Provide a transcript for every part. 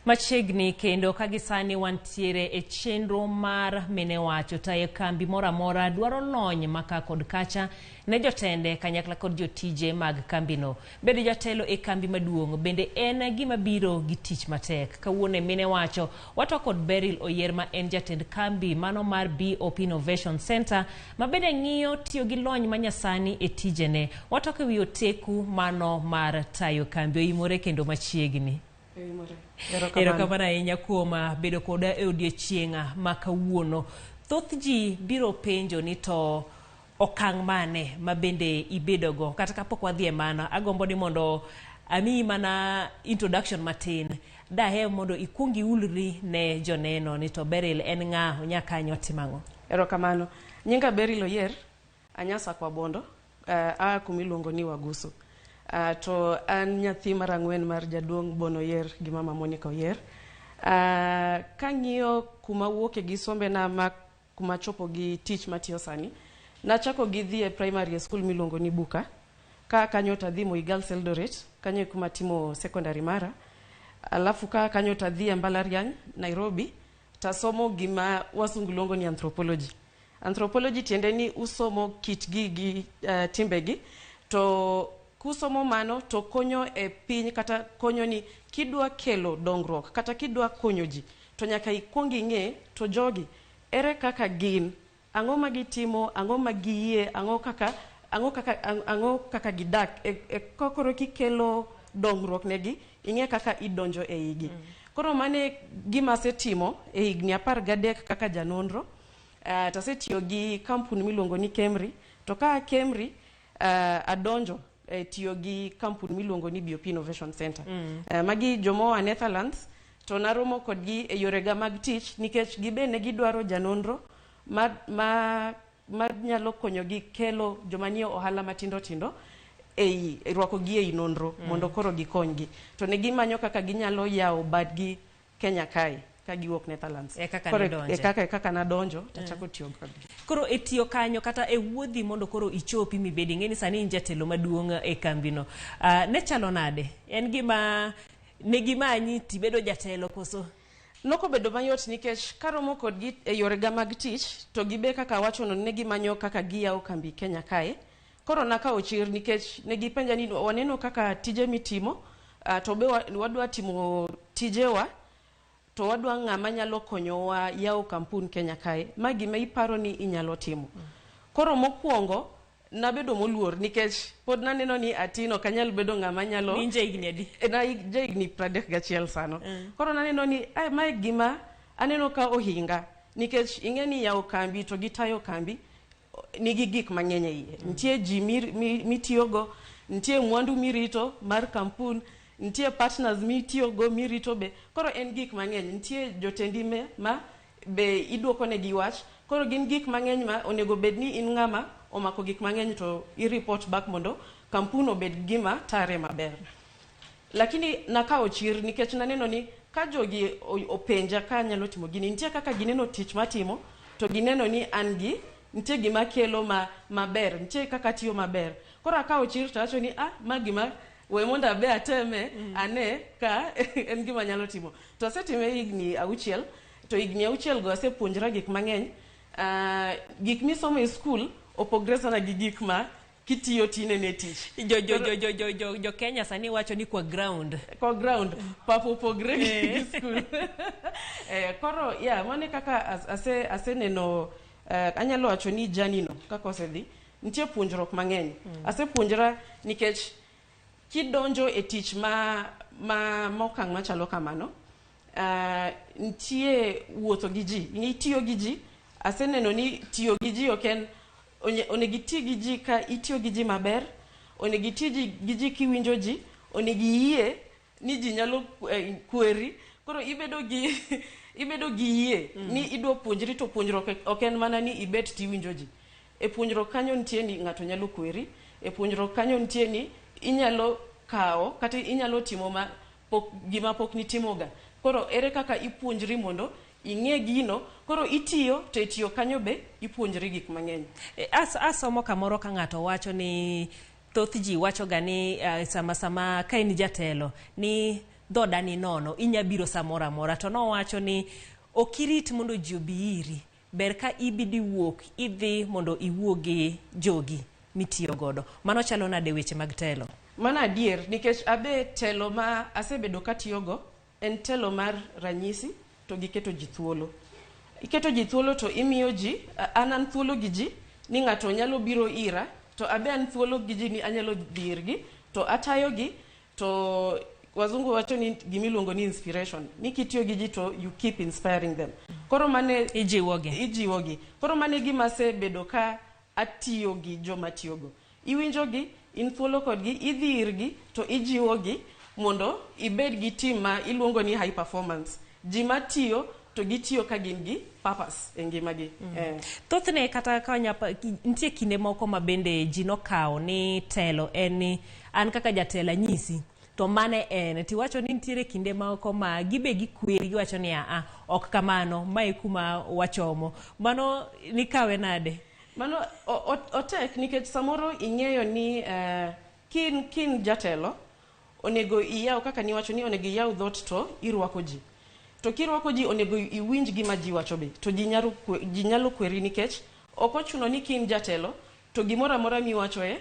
Machiegni kendo kagisani wantiere e chenro mar mine wacho tayo kambi mora mora dwaro lony maka kod kacha ne jotende kanyakla kod jotije mag kambino. Bedo jatelo e kambi maduong' bende en gima biro gi tich matek. Kawuone mine wacho wato kod Beryl Oyer ma en jatend kambi mano mar BOP Innovation Center ma bende ng'iyo tiyo gi lony manyasani e tijene. Wato ke wi Oteku mano mar tayo kambi oimore kendo machiegni. Erokamano ahinya kuom bedo koda e odiechieng' ma kawuono. Thoth ji biro penjo ni to okang' mane ma bende ibedogo kata kapok wadhi e mano agombo ni mondo amiyi mana introduction matin. Daher mondo ikwongi ulri ne joneno ni to Beryl en ng'a onyakanyo timang'o. Erokamano. Nyinga Beryl Oyer anyasa kwa bondo kumiluongo ni Wagusu. To an nyathi mar ang'wen mar jaduong' Bono Oyer gi mama Monica Oyer. Kang'iyo kuma wuoke gi sombe na ma kuma chopo gi tich matiyo sani, nachako gi dhi e primary school miluongo ni Buka. Kanyo tadhi Moi Girls Eldoret, kanyo kuma timo secondary mara. Alafu kanyo tadhi e mbalariany Nairobi, tasomo gima wasungu luongo ni anthropology. Anthropology tiende ni usomo kitgi gi timbegi, to kusomo mano to konyo e piny kata konyo ni kidwa kelo dongruok kata kidwa konyo ji to nyaka ikwongi ng'e to jogi ere kaka gin, ang'o ma gitimo, ang'o ma giyie, ang'o kaka gidak e kokoro kikelo dongruok negi ing'e kaka idonjo e igi. Koro mane gima setimo e higni 13 kaka janonro. Tasetiyo gi kampuni miluongo ni Kemri, to ka Kemri adonjo tiyo gi kampuni miluongo ni BOP Innovation Center. Magi jomoa Netherlands, to naromo kodgi e yorega mag tich nikech gibene gidwaro janonro ma nyalo konyogi kelo jomanie ohala matindo tindo rwakogi ei nonro mondo koro gikonygi. To ne gimanyo kaka ginyalo yawo badgi Kenya kae ka giwuok Netherlands. Kaka nadonjo tachako tiyo kodgi. Koro e tiyo kanyo kata e wuodhi mondo koro ichopi mibedi ng'eni sani in jatelo maduong' e kambino. Ne chalo nade? En gima ne gimanyi tibedo jatelo koso? Nokobedo mayot nikech karomo kodgi e yorega mag tich to gibe kaka wachono ne gimanyo kaka giyawo kambi Kenya kae. Koro nakawo chir nikech ne gipenja ni waneno kaka tije mitimo, to be wadwa timo tijewa, to wadwa ng'ama nyalo konyowa yawo kampun Kenya kae. Ma gima iparo ni inyalo timo. Koro mokwongo nabedo moluor nikech pod naneno ni atino kanyal bedo ng'ama nyalo. Ni higni adi? Na higni 31 sano. Koro naneno ni mae gima aneno ka ohinga nikech ing'eni yawo kambi to gitayo kambi nigi gik mang'eny e iye. Nitie ji mitiyogo, nitie mwandu mirito mar kampun, nitie partners mitiyogo mirito be. Koro en gik mang'eny. Nitie jotendi ma be idwoko negi wach. Koro gin gik mang'eny ma onego bed ni in ng'ama omako gik mang'eny to i-report back mondo kampun obed gima tare maber. Lakini nakawo chir nikech naneno ni ka jogi openja ka nyalo timo gini, nitie kaka gineno tich matimo to gineno ni an gi nitie gima kelo maber, nitie kaka tiyo maber. Koro akawo chir to acho ni ma gima we monda be ateme ane ka en gima nyalo timo. To asetime higni 6, to higni 6 go asepuonjra gik mang'eny. Gik misomo e school opogre sana gi gik ma kitiyo tinene tich. Jo Kenya sani wacho ni kwa ground. Kwa ground, papo opogre gi school. Koro mane kaka aseneno anyalo wacho ni janino kaka osedhi, nitie puonjruok mang'eny. Asepuonjra nikech kidonjo e tich mokang' machalo kamano, nitie wuotho gi ji, itiyo gi ji. Aseneno ni tiyo gi ji oken onego iti gi ji ka itiyo gi ji maber, onego iti gi ji kiwinjo ji, onego iyie ni ji nyalo kweri. Koro ibedo gi yie ni idwa puonjri, to puonjruok oken mana ni ibet tiwinjo ji. E puonjruok kanyo nitie ni ng'ato nyalo kweri, e puonjruok kanyo nitie ni inyalo kawo kata inyalo timo gima pok nitimoga. Koro ere kaka ipuonjri mondo ing'e gino, koro itiyo to itiyo kanyo be ipuonjri gik mang'eny. Asomo kamoro ka ng'ato wacho ni thoth ji wacho ga ni sama ka in jatelo ni dhodani nono inyabiro samora mora to nowacho ni okirit mondo ji obi iri ber ka ibidi wuok idhi mondo iwuogi jogi mitiyo godo. Mano chalo nade weche mag telo? Mana adier nikech abe telo ma asebedo katiyogo en telo mar ranyisi to giketo ji thuolo. Iketo ji thuolo to imiyo ji, an thuolo gi ji ni ng'ato nyalo biro ira to abe an thuolo gi ji ni anyalo dirgi to atayo gi to wazungu wacho ni gimiluongo ni inspiration. Ni kitiyo gi ji to you keep inspiring them. Koro mane ijiwogi. Koro mane gima sebedo ka atiyo gi joma tiyogo. Iwinjo gi, in thuolo kodgi, idhi irgi to ijiwogi mondo ibed gi team ma iluongo ni high performance. Ji matiyo to gitiyo ka gin gi purpose e ngimagi. Thothne kata ka nitie kinde moko ma bende ji nokawo ni telo en ni an kaka jatelo nyisi to mane en tiwacho ni nitiere kinde moko ma gibe gikweri giwacho ni ok kamano mae kuma wachomo. Mano nikawe nade? Mano otek nikech samoro ing'eyo ni kin jatelo onego iyaw kaka niwacho ni onego iyaw dhot to irwako ji. To kirwako ji onego iwinj gima ji wacho be. To ji nyalo kweri nikech ok ochuno ni kin jatelo to gimoro amora miwacho e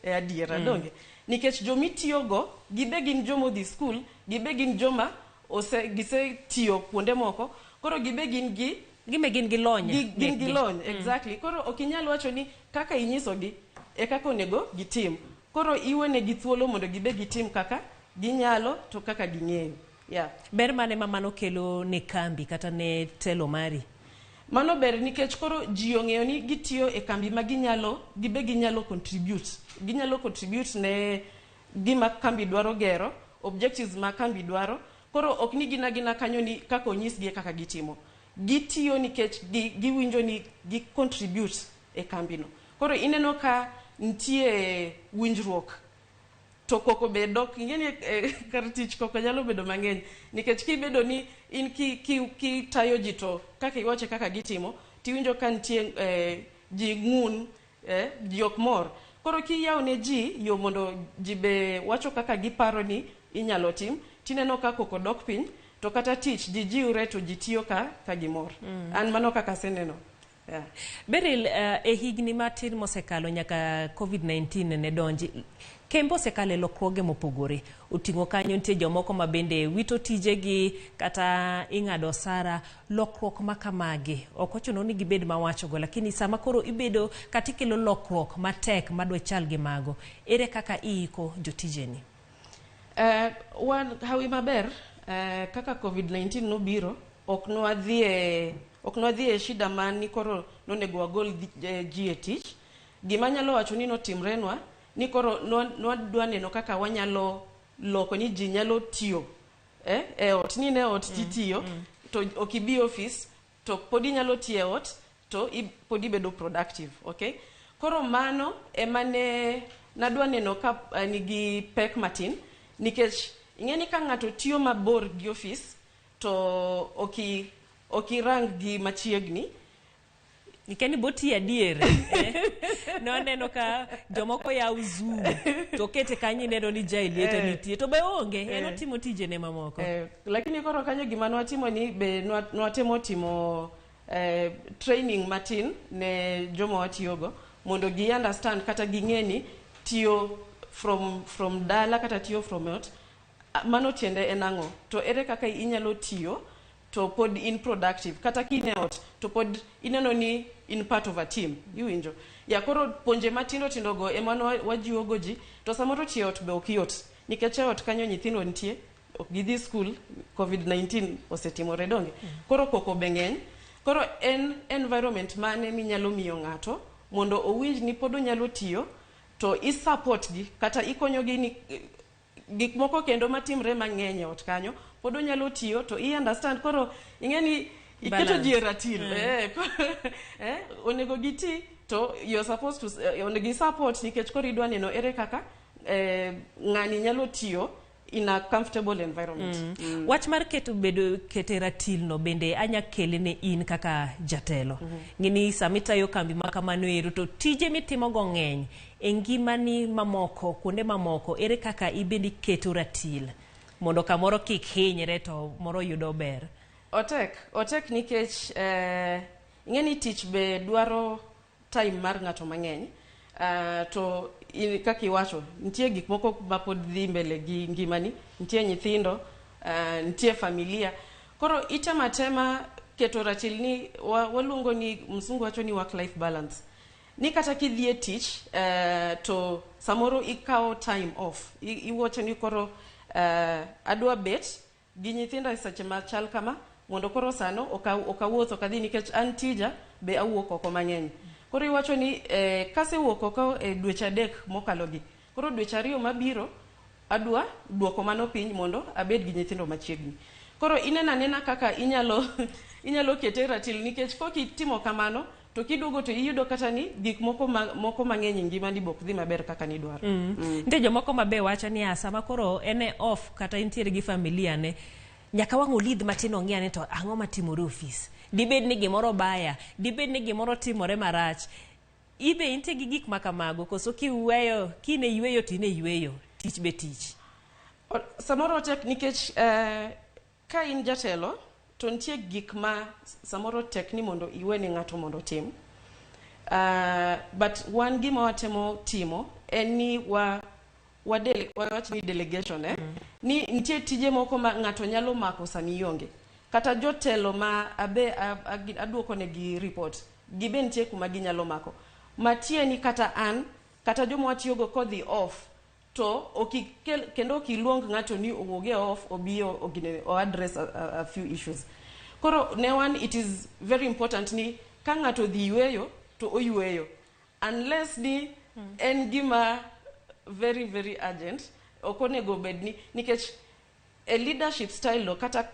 adiera donge. Nikech jomitiyogo gibe gin jomo dhi skul, gibe gin joma gise tiyo kuonde moko, koro gibe gin gi lony. Gin gi lony, exactly. Koro ok inyal wacho ni kaka inyisogi e kaka onego gitim. Koro iwene gi thuolo mondo gibe gitim kaka ginyalo to kaka ging'eyo. Yeah. Ber mane ma mano kelo ne kambi kata ne telo mari? Mano ber nikech koro ji ong'eyo ni gitiyo e kambi ma gibe ginyalo contribute. Ginyalo contribute ne gima kambi dwaro gero, objectives ma kambi dwaro. Koro ok ni gina kanyo ni kaka onyisgi kaka gitimo. Gitiyo nikech giwinjo ni gi contribute e kambi no. Koro ineno ka ntie winjruok. To koko bedok ingeni kar tich koko nyalo bedo mang'eny nikech kibedo ni in ki tayo ji to kaka iwache kaka gitimo tiwinjo ka ntie ji ng'un ji ok mor. Koro kiyaw ne ji yo mondo ji be wacho kaka giparo ni inyalo tim tineno ka koko dok piny to kata tich ji jiwre to ji tiyo ka gimor. An mano kaka seneno. Yeah. Beril e higni matin mosekalo nyaka COVID-19 ne donji kembo sekale lokruoge mopogore utingo kanyo nitie jomoko ma bende wito tijegi kata ing'ado sara lokruok makamagi ok ochuno ni gibed mawacho go lakini sama koro ibedo katikelo lokruok matek madwa chal gi mago ere kaka iiko jotijeni? Hawi maber kaka COVID-19 nobiro ok nwadhi e shida mani koro nonego wagol ji e tich. Gima nyalo wacho ni notimrenwa ni koro nwadwa neno kaka wanyalo loko ni ji nyalo tiyo ot ni ne ot titiyo to okibi office to podi nyalo tiyo ot to podi bedo productive. Okay, koro mano emane nadwa neno ka nigi pek matin nikech ing'eni ka ng'ato tiyo mabor gi office to okirang gi machiegni nikeni boti adier no neno ka jomoko ya Zoom to kete kanyi neno ni jailieta nitie to be onge eno timo tije ne mamoko lakini koro kanyo gima nwatimo ni be nwatemo timo training matin ne joma watiyogo mondo gi understand kata ging'eni tiyo from dala kata tiyo from ot mano tiende enang'o to ere kaka inyalo tiyo to pod in productive kata kine ot to pod ineno ni in part of a team iwinjo ya koro ponje matindo go emano wajiwogo ji to samoro tiyo ot be okiyot nikech ot kanyo nyithindo nitie ok gidhi school COVID-19 osetimore donge koro koko beng'eny koro en environment mane minyalo miyo ng'ato mondo owinj ni pod onyalo tiyo to i-support gi kata ikonyogi ni gik moko kendo matimre mang'eny ot kanyo pod onyalo tiyo to i-understand koro ing'eni iketo ji e ratil onego giti to you're supposed to onego i-support nikech koro idwa neno ere kaka ng'ani nyalo tiyo in a comfortable environment. Wach mar kete ratil no bende anya kele ne in kaka jatelo. Ngini samitayo kambi makamano ero to tije mitimo go ng'eny engimani mamoko kuonde mamoko ere kaka ibendi keto ratil? mondo kamoro kik hinyre to moro yudo ber? Otek nikech ing'eni tich be dwaro time mar ng'ato mang'eny. To kaka iwacho, nitie gik moko ma pod dhi mbele gi ngimani, nitie nyithindo, nitie familia. Koro itema keto ratil ni waluongo ni, msungu wacho ni work life balance. Ni kata kidhi e tich to samoro ikawo time off. Iwacho ni koro adwa bet gi nyithindo e seche machal kama, mondo koro sano okawuotho kadhi nikech an tija be awuok oko mang'eny. Koro iwacho ni kasewuok oko e dweche 3 mokalogi, koro dweche 2 mabiro adwa duoko mano piny mondo abed gi nyithindo machiegni. Koro inena kaka inyalo kete ratil nikech kokitimo kamano to kiduogo to iyudo kata ni gik moko mang'eny ngimani bok dhi maber kaka nidwaro. Nde jomoko mabe wacho ni sama koro ene off kata intiere gi familia ne, nyaka wang' olidh matin ong'iyane to ang'o matimore ofis. Dibed ni gimoro baya, dibed ni gimoro timore marach. Ibe intie gi gik makamago, koso kiweyo, kine yweyo tine yweyo, tich be tich. Samoro tek nikech ka in jatelo, to nitie gik ma samoro tek ni mondo iwe ni ng'ato mondo tim. But wan gima watemo timo en ni wawacho ni delegation ni nitie tije moko ma ng'ato nyalo mako sami ionge. Kata jotelo ma aduoko negi report, gibe nitie kuma ginyalo mako. Matie ni kata an, kata joma watiyogo kodhi off, to kendo okiluong ng'ato ni owuoge off obiyo o address a few issues. Koro ne wan, it is very important ni ka ng'ato dhi yweyo to oyweyo. Unless ni en gima very very urgent, okonego bedni nikech a leadership style lo kata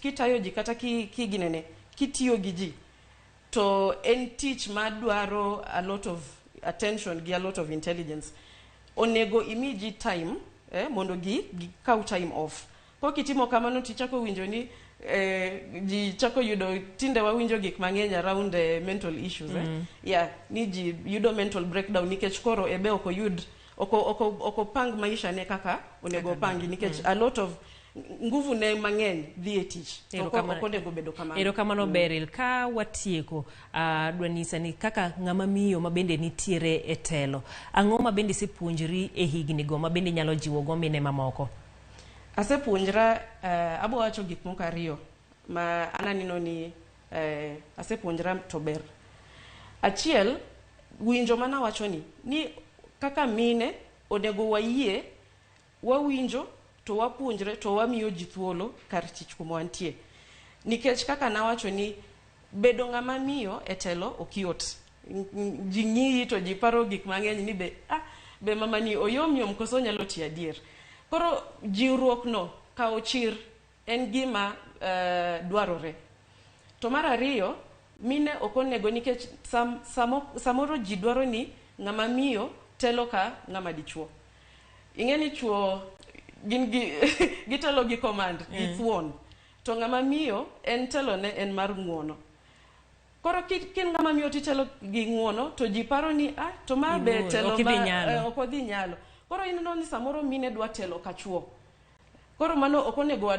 kitayo ji kata kiginene kitiyo gi ji to en tich ma dwaro a lot of attention gi a lot of intelligence. Onego imi ji time mondo gi kaw time off. Kokitimo kamano tichako winjo ni ji chako yudo, tinde wawinjo gik mang'eny around mental issues. Yeah, ni ji yudo mental breakdown nikech koro ebe okopang maisha ne kaka onego pangi nikech a lot of nguvu ne mang'eny dhi e tich. Okonego bedo kamano. Erokamano Beryl, ka watieko dwanisa ni kaka ng'ama miyo mabende nitiere e telo, ang'o mabende sipuonjri e higni go mabende nyalo jiwo go mine mamoko? Asepuonjra abo wacho gik moko 2 ma ananino ni asepuonjra to ber. Achiel, winjo mana wacho ni kaka mine onego wayie wawinjo to wapuonjre to wamiyo ji thuolo kar tich kuma wantie. Nikech kaka nawacho ni bedo ng'ama miyo e telo okiot. Ji ng'iyi to ji paro gik mang'eny ni be mama ni oyom koso nyalo tiyo adier. Koro jiwruok no kawo chir en gima dwarore. To mar 2, mine okonego nikech samoro ji dwaro ni ng'ama miyo telo ka ng'ama dichuo. Ing'eni chuo gitelo gi command, gi thuon. To ng'ama miyo en telo ne en mar ng'uono. Koro kin ng'ama miyo titelo gi ng'uono to ji paro ni to ma be telo okodhi nyalo. Koro ineno ni samoro mine dwa telo ka chuo. Koro mano okonego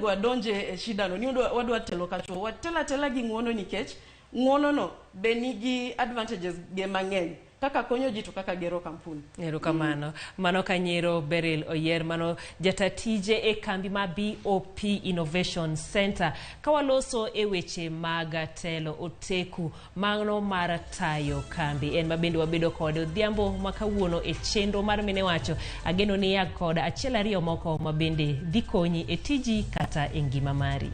adonje e shida no ni wadwa telo ka chuo. Watela gi ng'uono nikech ng'uono no be nigi advantages ge mang'eny. Kaka konyo ji to kaka gero kampuni. Erokamano. Mano kanyero Beryl Oyer, mano jatatije e kambi ma BOP Innovation Center. Kawaloso e weche mag telo Oteku, mano mar tayo kambi. En mabende wabedo kode odhiambo makawuono e chenro mar mine wacho. Ageno ni ya kod achiel 2 moko mabende dhi konyi e tiji kata e ngima mari.